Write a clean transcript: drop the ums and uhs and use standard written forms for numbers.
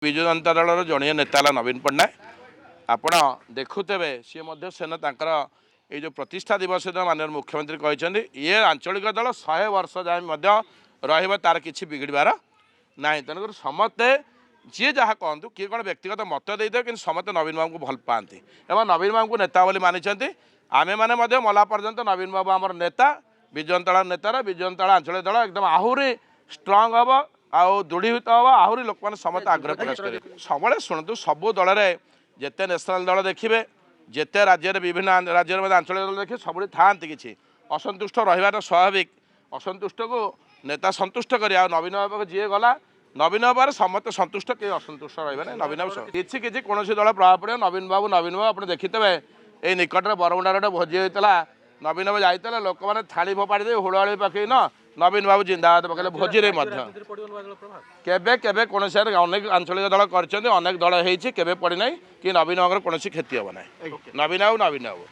विजु जनता दल जड़िए नेता नवीन पट्टनायक आपण देखुवे सी सेन ये जो प्रतिष्ठा दिवस दिन माननीय मुख्यमंत्री कहते ये आंचलिक दल 100 वर्ष जाए तार किसी बिगड़बार ना तेणुक समस्ते जी जहाँ कहतु किए कौन व्यक्तिगत मत देते कि समस्ते नवीन बाबू को भल पाती एवं नवीन बाबू को नेता बोली मानी आमे मैंने मला पर्यंत नवीन बाबू आमर नेता विजु जनता नेतार विजु जनता आंचलिक दल एकदम आहरी स्ट्रंग हम आउ दृढ़ीभूत हम आहरी लोक मैंने समस्त आग्रह प्रकाश करेंगे सब शुणु सबू दल में जिते नेशनल दल देखिए जिते राज्य विभिन्न राज्य आंचलिक दल देखिए सब था कि असंतुष्ट रही स्वाभाविक असंतुष्ट को नेता संतुष्ट कर नवीन बाबू जी गला नवीन बाबू समस्त संतुष्ट कहीं असंतुष्ट रही नवीन बाबू किसी कौन दल प्रभाव पड़े नवीन बाबू आप देखिथे ये निकट में बरमुंडार गोटे भोजी होता नवीन बाबू जाते लोक मैंने थाली फोपाड़ी दे हुड़ाड़ी पकई न नवीन बाबू जिंदाबाद पकड़े भोजी केबे केबे कौन अनेक आंचलिक दल कर अनेक दल होती केबे पड़ना कि नवीन बाबू कौन क्षति हम ना नवीन बाबू नवीन बाबू।